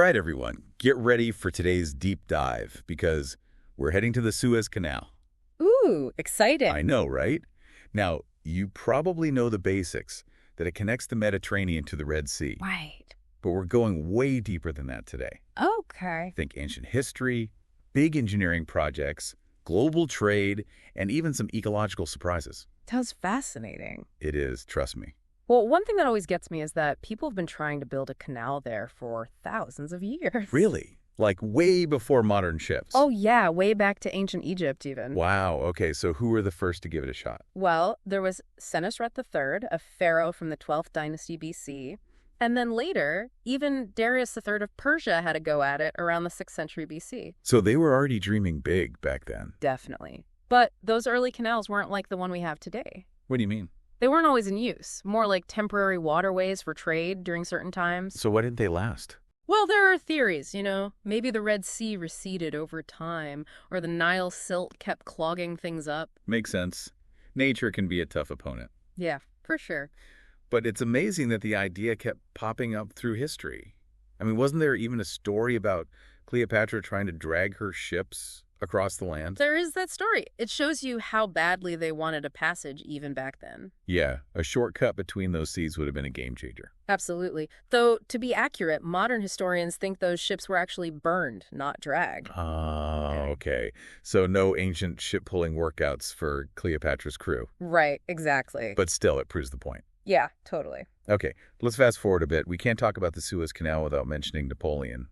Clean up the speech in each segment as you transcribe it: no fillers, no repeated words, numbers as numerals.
right, everyone, get ready for today's deep dive because we're heading to the Suez Canal. Ooh, exciting. I know, right? Now, you probably know the basics, that it connects the Mediterranean to the Red Sea. Right. But we're going way deeper than that today. Okay. Think ancient history, big engineering projects, global trade, and even some ecological surprises. Sounds fascinating. It is, trust me. Well, one thing that always gets me is that people have been trying to build a canal there for thousands of years. Really? Like way before modern ships? Oh, yeah, way back to ancient Egypt, even. Wow, okay, so who were the first to give it a shot? Well, there was Senusret III, a pharaoh from the 12th dynasty BC. And then later, even Darius III of Persia had a go at it around the 6th century BC. So they were already dreaming big back then. Definitely. But those early canals weren't like the one we have today. What do you mean? They weren't always in use, more like temporary waterways for trade during certain times. So why didn't they last? Well, there are theories, Maybe the Red Sea receded over time, or the Nile silt kept clogging things up. Makes sense. Nature can be a tough opponent. Yeah, for sure. But it's amazing that the idea kept popping up through history. I mean, wasn't there even a story about Cleopatra trying to drag her ships across the land? There is that story. It shows you how badly they wanted a passage even back then. Yeah, a shortcut between those seas would have been a game changer. Absolutely. Though, to be accurate, modern historians think those ships were actually burned, not dragged. Oh, okay. So no ancient ship-pulling workouts for Cleopatra's crew. Right, exactly. But still, it proves the point. Yeah, totally. Okay, let's fast forward a bit. We can't talk about the Suez Canal without mentioning Napoleon.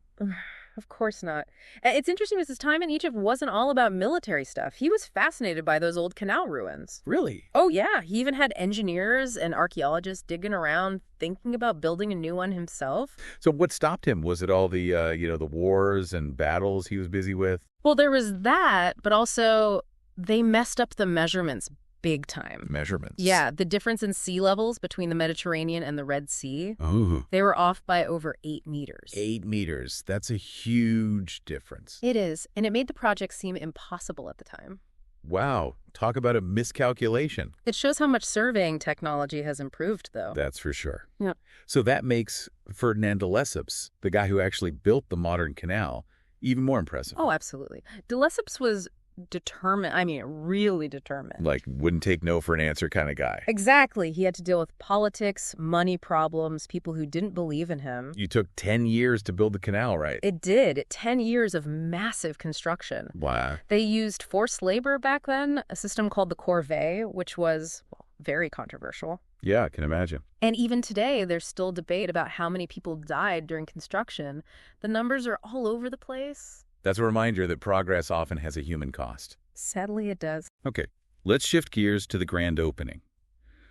Of course not. It's interesting because his time in Egypt wasn't all about military stuff. He was fascinated by those old canal ruins. Really? Oh, yeah. He even had engineers and archaeologists digging around, thinking about building a new one himself. So what stopped him? Was it all the, the wars and battles he was busy with? Well, there was that, but also they messed up the measurements big time. Measurements? Yeah, the difference in sea levels between the Mediterranean and the Red Sea. Ooh. They were off by over 8 meters. 8 meters. That's a huge difference. It is, and it made the project seem impossible at the time. Wow. Talk about a miscalculation. It shows how much surveying technology has improved, though. That's for sure. Yeah. So that makes Ferdinand de Lesseps, the guy who actually built the modern canal, even more impressive. Oh, absolutely. De Lesseps was determined. I mean, really determined. Like, wouldn't take no for an answer kind of guy. Exactly. He had to deal with politics, money problems, people who didn't believe in him. You took 10 years to build the canal, right? It did. 10 years of massive construction. Wow. They used forced labor back then, a system called the corvée, which was very controversial. Yeah, I can imagine. And even today, there's still debate about how many people died during construction. The numbers are all over the place. That's a reminder that progress often has a human cost. Sadly, it does. Okay, let's shift gears to the grand opening.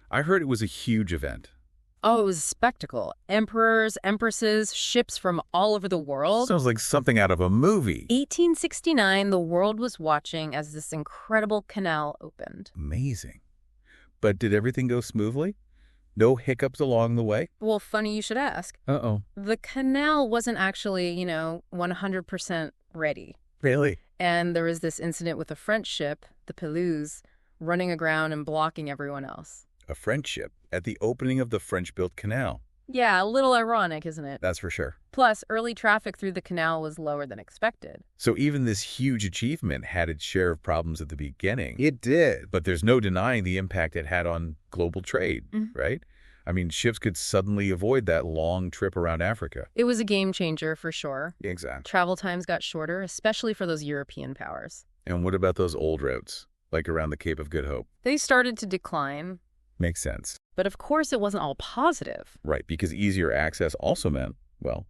I heard it was a huge event. Oh, it was a spectacle. Emperors, empresses, ships from all over the world. Sounds like something out of a movie. 1869, the world was watching as this incredible canal opened. Amazing. But did everything go smoothly? No hiccups along the way? Well, funny you should ask. Uh-oh. The canal wasn't actually, 100% ready. Really? And there was this incident with a French ship, the Pelouse, running aground and blocking everyone else. A French ship at the opening of the French-built canal. Yeah, a little ironic, isn't it? That's for sure. Plus, early traffic through the canal was lower than expected. So even this huge achievement had its share of problems at the beginning. It did. But there's no denying the impact it had on global trade, right? I mean, ships could suddenly avoid that long trip around Africa. It was a game changer for sure. Exactly. Travel times got shorter, especially for those European powers. And what about those old routes, like around the Cape of Good Hope? They started to decline. Makes sense. But of course, it wasn't all positive. Right, because easier access also meant,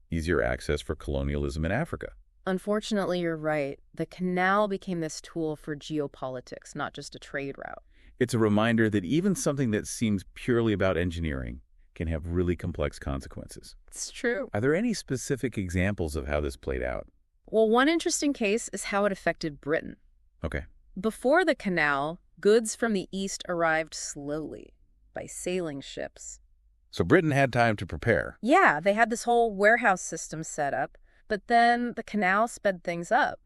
easier access for colonialism in Africa. Unfortunately, you're right. The canal became this tool for geopolitics, not just a trade route. It's a reminder that even something that seems purely about engineering can have really complex consequences. It's true. Are there any specific examples of how this played out? Well, one interesting case is how it affected Britain. Okay. Before the canal, goods from the east arrived slowly by sailing ships. So Britain had time to prepare. Yeah, they had this whole warehouse system set up, but then the canal sped things up.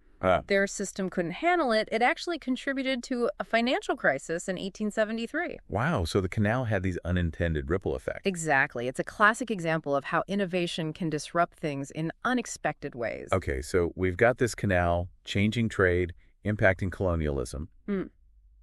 Their system couldn't handle it. It actually contributed to a financial crisis in 1873. Wow, so the canal had these unintended ripple effects. Exactly. It's a classic example of how innovation can disrupt things in unexpected ways. Okay, so we've got this canal changing trade, impacting colonialism.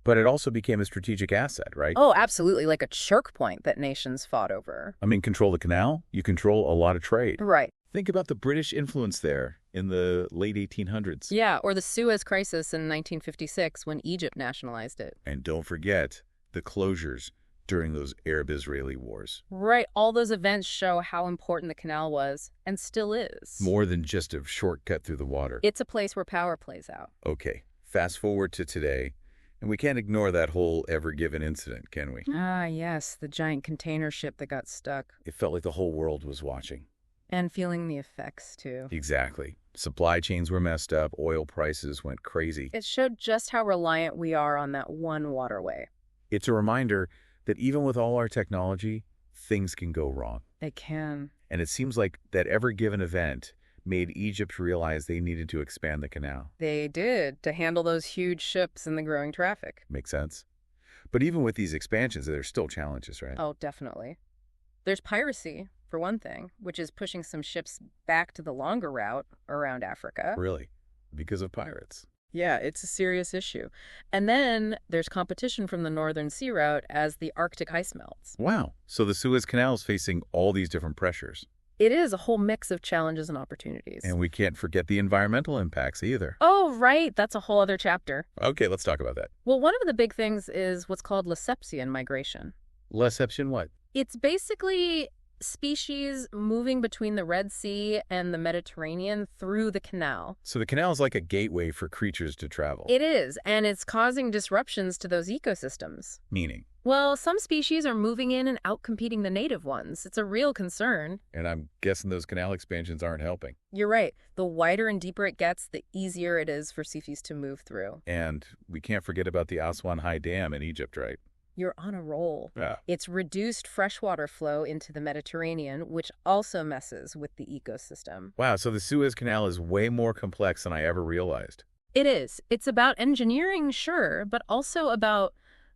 But it also became a strategic asset, right? Oh, absolutely. Like a choke point that nations fought over. I mean, control the canal, you control a lot of trade. Right. Think about the British influence there in the late 1800s. Yeah, or the Suez crisis in 1956 when Egypt nationalized it. And don't forget the closures during those Arab-Israeli wars. Right. All those events show how important the canal was and still is. More than just a shortcut through the water. It's a place where power plays out. Okay, fast forward to today, and we can't ignore that whole Ever Given incident, can we? Ah, yes, the giant container ship that got stuck. It felt like the whole world was watching. And feeling the effects, too. Exactly. Supply chains were messed up, oil prices went crazy. It showed just how reliant we are on that one waterway. It's a reminder that even with all our technology, things can go wrong. They can. And it seems like that Ever Given event made Egypt realize they needed to expand the canal. They did, to handle those huge ships and the growing traffic. Makes sense. But even with these expansions, there's still challenges, right? Oh, definitely. There's piracy, for one thing, which is pushing some ships back to the longer route around Africa. Really? Because of pirates? Yeah, it's a serious issue. And then there's competition from the northern sea route as the Arctic ice melts. Wow. So the Suez Canal is facing all these different pressures. It is a whole mix of challenges and opportunities. And we can't forget the environmental impacts either. Oh, right. That's a whole other chapter. Okay, let's talk about that. Well, one of the big things is what's called Lesepsian migration. Lesepsian what? It's basically species moving between the Red Sea and the Mediterranean through the canal. So the canal is like a gateway for creatures to travel. It is, and it's causing disruptions to those ecosystems. Meaning? Well, some species are moving in and outcompeting the native ones. It's a real concern. And I'm guessing those canal expansions aren't helping. You're right. The wider and deeper it gets, the easier it is for species to move through. And we can't forget about the Aswan High Dam in Egypt, right? You're on a roll. Yeah. It's reduced freshwater flow into the Mediterranean, which also messes with the ecosystem. Wow, so the Suez Canal is way more complex than I ever realized. It is. It's about engineering, sure, but also about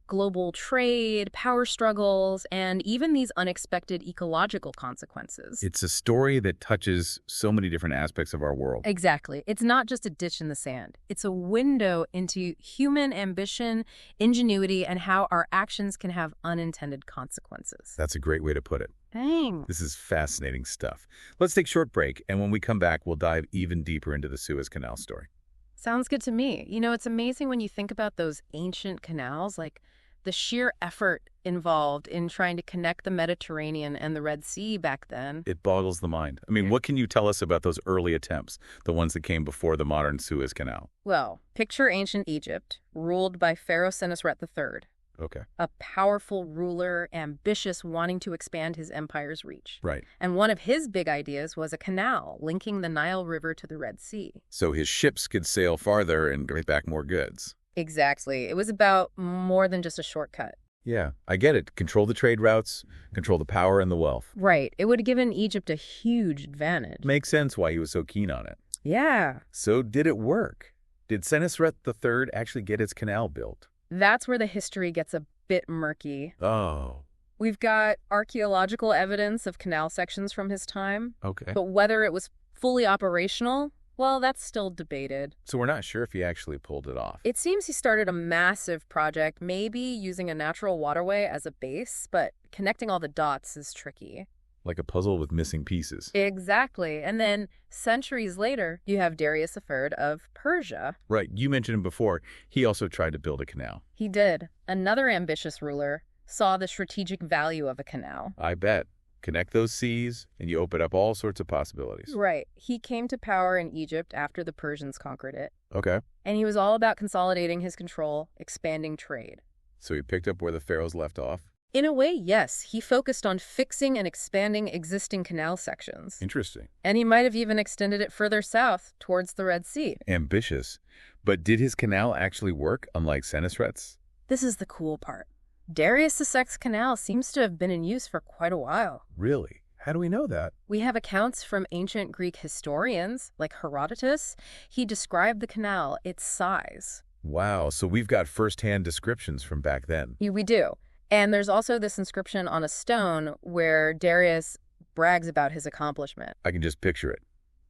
global trade, power struggles, and even these unexpected ecological consequences. It's a story that touches so many different aspects of our world. Exactly. It's not just a ditch in the sand. It's a window into human ambition, ingenuity, and how our actions can have unintended consequences. That's a great way to put it. Dang. This is fascinating stuff. Let's take a short break, and when we come back, we'll dive even deeper into the Suez Canal story. Sounds good to me. You know, it's amazing when you think about those ancient canals, like the sheer effort involved in trying to connect the Mediterranean and the Red Sea back then. It boggles the mind. I mean, what can you tell us about those early attempts, the ones that came before the modern Suez Canal? Well, picture ancient Egypt, ruled by Pharaoh Senusret III. Okay. A powerful ruler, ambitious, wanting to expand his empire's reach. Right. And one of his big ideas was a canal linking the Nile River to the Red Sea. So his ships could sail farther and bring back more goods. Exactly. It was about more than just a shortcut. Yeah, I get it. Control the trade routes, control the power and the wealth. Right. It would have given Egypt a huge advantage. Makes sense why he was so keen on it. Yeah. So did it work? Did Senusret III actually get his canal built? That's where the history gets a bit murky. Oh. We've got archaeological evidence of canal sections from his time. Okay. But whether it was fully operational, well, that's still debated. So we're not sure if he actually pulled it off. It seems he started a massive project, maybe using a natural waterway as a base, but connecting all the dots is tricky. Like a puzzle with missing pieces. Exactly. And then centuries later, you have Darius III of Persia. Right. You mentioned him before. He also tried to build a canal. He did. Another ambitious ruler saw the strategic value of a canal. I bet. Connect those seas, and you open up all sorts of possibilities. Right. He came to power in Egypt after the Persians conquered it. Okay. And he was all about consolidating his control, expanding trade. So he picked up where the pharaohs left off? In a way, yes. He focused on fixing and expanding existing canal sections. Interesting. And he might have even extended it further south, towards the Red Sea. Ambitious. But did his canal actually work, unlike Senusret's? This is the cool part. Darius II's canal seems to have been in use for quite a while. Really? How do we know that? We have accounts from ancient Greek historians, like Herodotus. He described the canal, its size. Wow, so we've got first-hand descriptions from back then. We do. And there's also this inscription on a stone where Darius brags about his accomplishment. I can just picture it.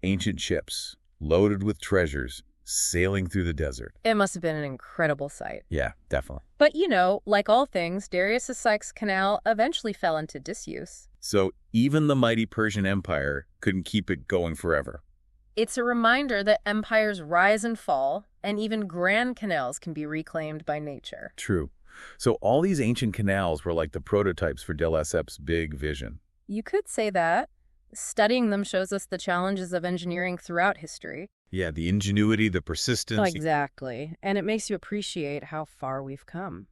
Ancient ships, loaded with treasures, sailing through the desert. It must have been an incredible sight. Yeah, definitely. But, like all things, Darius' Sykes Canal eventually fell into disuse. So even the mighty Persian Empire couldn't keep it going forever. It's a reminder that empires rise and fall, and even grand canals can be reclaimed by nature. True. So all these ancient canals were like the prototypes for de Lesseps' big vision. You could say that. Studying them shows us the challenges of engineering throughout history. Yeah, the ingenuity, the persistence. Exactly. And it makes you appreciate how far we've come.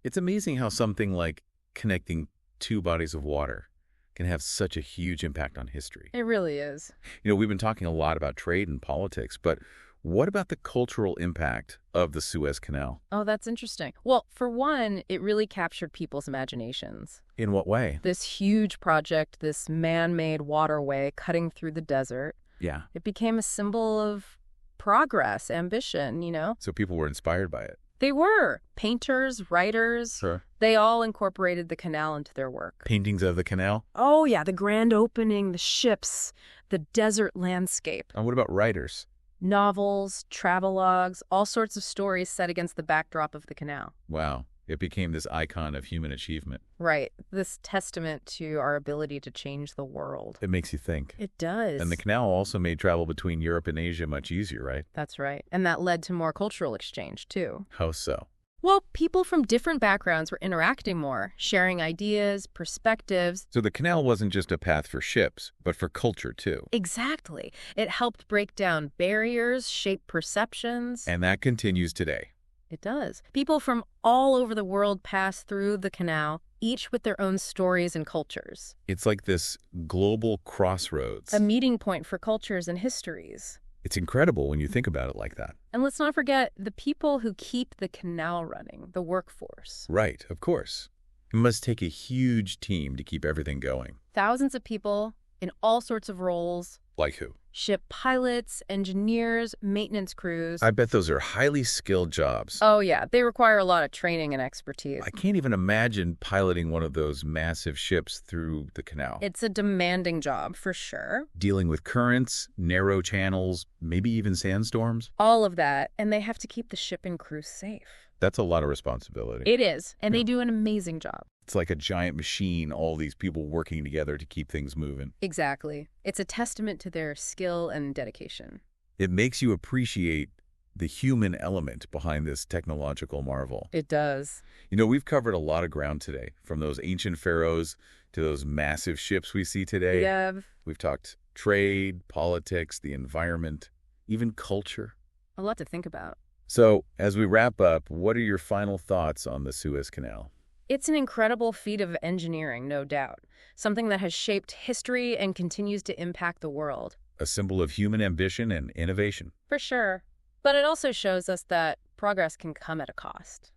It's amazing how something like connecting two bodies of water can have such a huge impact on history. It really is. We've been talking a lot about trade and politics, but what about the cultural impact of the Suez Canal? Oh, that's interesting. Well, for one, it really captured people's imaginations. In what way? This huge project, this man-made waterway cutting through the desert, Yeah. it became a symbol of progress, ambition, So people were inspired by it. They were. Painters, writers, Sure. they all incorporated the canal into their work. Paintings of the canal? Oh, yeah, the grand opening, the ships, the desert landscape. And what about writers? Novels, travelogues, all sorts of stories set against the backdrop of the canal. Wow. It became this icon of human achievement. Right. This testament to our ability to change the world. It makes you think. It does. And the canal also made travel between Europe and Asia much easier, right? That's right. And that led to more cultural exchange, too. How so? Well, people from different backgrounds were interacting more, sharing ideas, perspectives. So the canal wasn't just a path for ships, but for culture, too. Exactly. It helped break down barriers, shape perceptions. And that continues today. It does. People from all over the world pass through the canal, each with their own stories and cultures. It's like this global crossroads. A meeting point for cultures and histories. It's incredible when you think about it like that. And let's not forget the people who keep the canal running, the workforce. Right, of course. It must take a huge team to keep everything going. Thousands of people in all sorts of roles. Like who? Ship pilots, engineers, maintenance crews. I bet those are highly skilled jobs. Oh, yeah. They require a lot of training and expertise. I can't even imagine piloting one of those massive ships through the canal. It's a demanding job, for sure. Dealing with currents, narrow channels, maybe even sandstorms. All of that. And they have to keep the ship and crew safe. That's a lot of responsibility. It is. And they do an amazing job. It's like a giant machine, all these people working together to keep things moving. Exactly. It's a testament to their skill and dedication. It makes you appreciate the human element behind this technological marvel. It does. We've covered a lot of ground today, from those ancient pharaohs to those massive ships we see today. Yeah. We've talked trade, politics, the environment, even culture. A lot to think about. So, as we wrap up, what are your final thoughts on the Suez Canal? It's an incredible feat of engineering, no doubt. Something that has shaped history and continues to impact the world. A symbol of human ambition and innovation. For sure. But it also shows us that progress can come at a cost,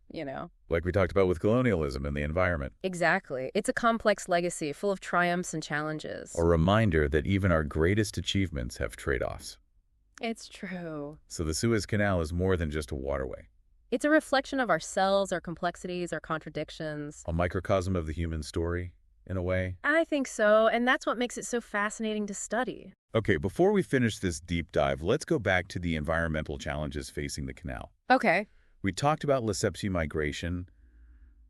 Like we talked about with colonialism and the environment. Exactly. It's a complex legacy full of triumphs and challenges. A reminder that even our greatest achievements have trade-offs. It's true. So the Suez Canal is more than just a waterway. It's a reflection of ourselves, our complexities, our contradictions. A microcosm of the human story, in a way. I think so, and that's what makes it so fascinating to study. Okay, before we finish this deep dive, let's go back to the environmental challenges facing the canal. Okay. We talked about Lesseps migration,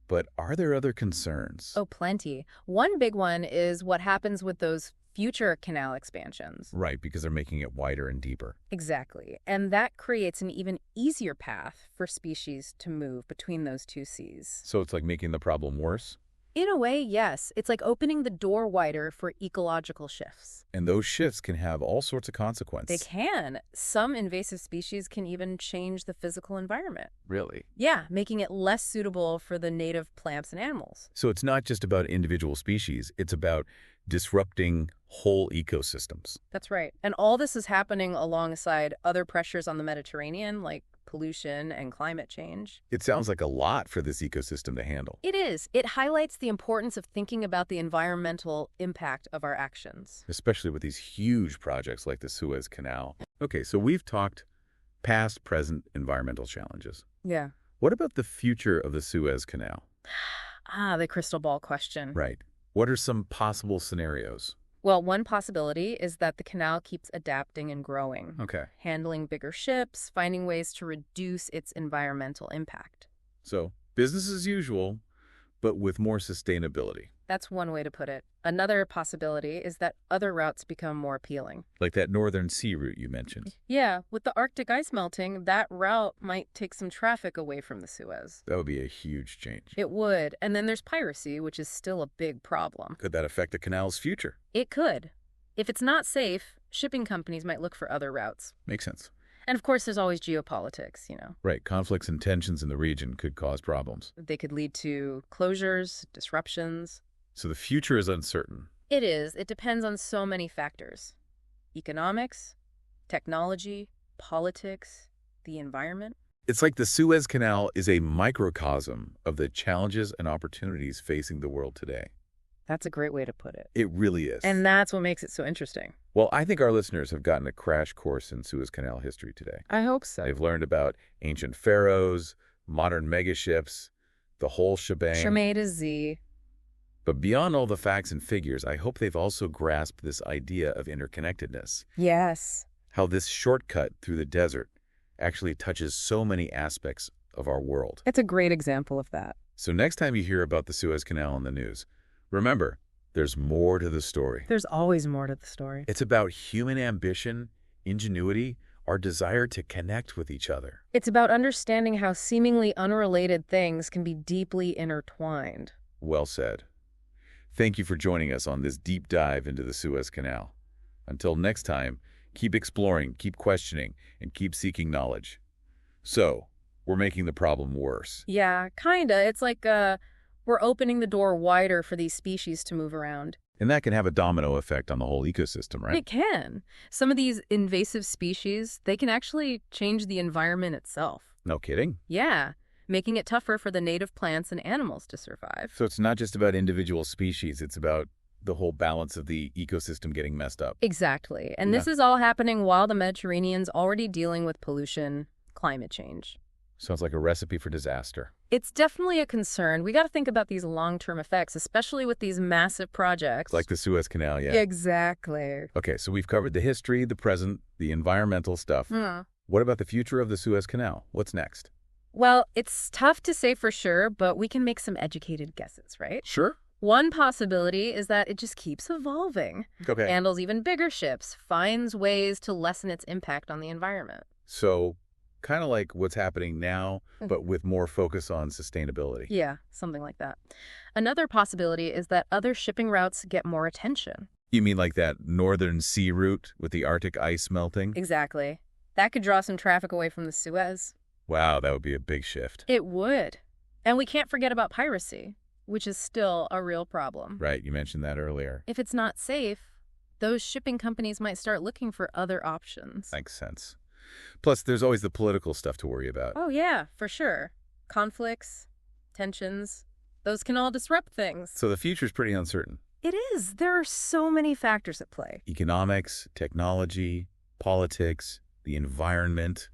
but are there other concerns? Oh, plenty. One big one is what happens with those future canal expansions. Right, because they're making it wider and deeper. Exactly. And that creates an even easier path for species to move between those two seas. So it's like making the problem worse? In a way, yes. It's like opening the door wider for ecological shifts. And those shifts can have all sorts of consequences. They can. Some invasive species can even change the physical environment. Really? Yeah, making it less suitable for the native plants and animals. So it's not just about individual species, it's about disrupting whole ecosystems. That's right. And all this is happening alongside other pressures on the Mediterranean, like pollution and climate change. It sounds like a lot for this ecosystem to handle. It is. It highlights the importance of thinking about the environmental impact of our actions. Especially with these huge projects like the Suez Canal. Okay, so we've talked past, present environmental challenges. Yeah. What about the future of the Suez Canal? The crystal ball question. Right. What are some possible scenarios? Well, one possibility is that the canal keeps adapting and growing, Okay. handling bigger ships, finding ways to reduce its environmental impact. So, business as usual, but with more sustainability. That's one way to put it. Another possibility is that other routes become more appealing. Like that northern sea route you mentioned. Yeah, with the Arctic ice melting, that route might take some traffic away from the Suez. That would be a huge change. It would. And then there's piracy, which is still a big problem. Could that affect the canal's future? It could. If it's not safe, shipping companies might look for other routes. Makes sense. And of course, there's always geopolitics, Right. Conflicts and tensions in the region could cause problems. They could lead to closures, disruptions. So the future is uncertain. It is. It depends on so many factors. Economics, technology, politics, the environment. It's like the Suez Canal is a microcosm of the challenges and opportunities facing the world today. That's a great way to put it. It really is. And that's what makes it so interesting. Well, I think our listeners have gotten a crash course in Suez Canal history today. I hope so. They've learned about ancient pharaohs, modern megaships, the whole shebang. From A to Z. But beyond all the facts and figures, I hope they've also grasped this idea of interconnectedness. Yes. How this shortcut through the desert actually touches so many aspects of our world. It's a great example of that. So next time you hear about the Suez Canal in the news, remember, there's more to the story. There's always more to the story. It's about human ambition, ingenuity, our desire to connect with each other. It's about understanding how seemingly unrelated things can be deeply intertwined. Well said. Thank you for joining us on this deep dive into the Suez Canal. Until next time, keep exploring, keep questioning, and keep seeking knowledge. So, we're making the problem worse. Yeah, kinda. It's like we're opening the door wider for these species to move around. And that can have a domino effect on the whole ecosystem, right? It can. Some of these invasive species, they can actually change the environment itself. No kidding. Yeah, making it tougher for the native plants and animals to survive. So it's not just about individual species, it's about the whole balance of the ecosystem getting messed up. Exactly. And this is all happening while the Mediterranean's already dealing with pollution, climate change. Sounds like a recipe for disaster. It's definitely a concern. We got to think about these long-term effects, especially with these massive projects. Like the Suez Canal, yeah. Exactly. Okay, so we've covered the history, the present, the environmental stuff. What about the future of the Suez Canal? What's next? Well, it's tough to say for sure, but we can make some educated guesses, right? Sure. One possibility is that it just keeps evolving. Okay. Handles even bigger ships, finds ways to lessen its impact on the environment. So, kind of like what's happening now, but with more focus on sustainability. Yeah, something like that. Another possibility is that other shipping routes get more attention. You mean like that northern sea route with the Arctic ice melting? Exactly. That could draw some traffic away from the Suez. Wow, that would be a big shift. It would. And we can't forget about piracy, which is still a real problem. Right, you mentioned that earlier. If it's not safe, those shipping companies might start looking for other options. Makes sense. Plus, there's always the political stuff to worry about. Oh, yeah, for sure. Conflicts, tensions, those can all disrupt things. So the future's pretty uncertain. It is. There are so many factors at play. Economics, technology, politics, the environment.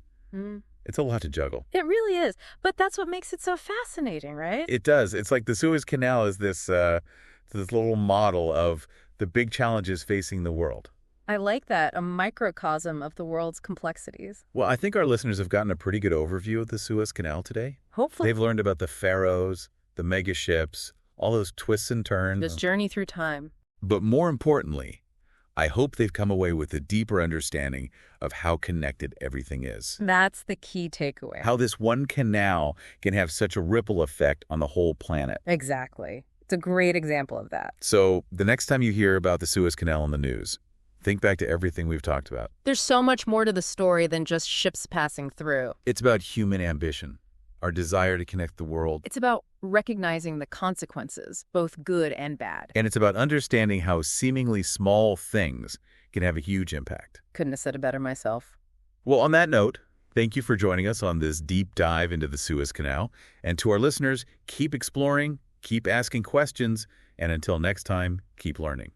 It's a lot to juggle. It really is. But that's what makes it so fascinating, right? It does. It's like the Suez Canal is this little model of the big challenges facing the world. I like that, a microcosm of the world's complexities. Well, I think our listeners have gotten a pretty good overview of the Suez Canal today. Hopefully. They've learned about the pharaohs, the megaships, all those twists and turns. This journey through time. But more importantly, I hope they've come away with a deeper understanding of how connected everything is. That's the key takeaway. How this one canal can have such a ripple effect on the whole planet. Exactly. It's a great example of that. So the next time you hear about the Suez Canal in the news, think back to everything we've talked about. There's so much more to the story than just ships passing through. It's about human ambition, our desire to connect the world. It's about recognizing the consequences, both good and bad. And it's about understanding how seemingly small things can have a huge impact. Couldn't have said it better myself. Well, on that note, Thank you for joining us on this deep dive into the Suez Canal. And to our listeners, keep exploring, keep asking questions, and until next time, keep learning.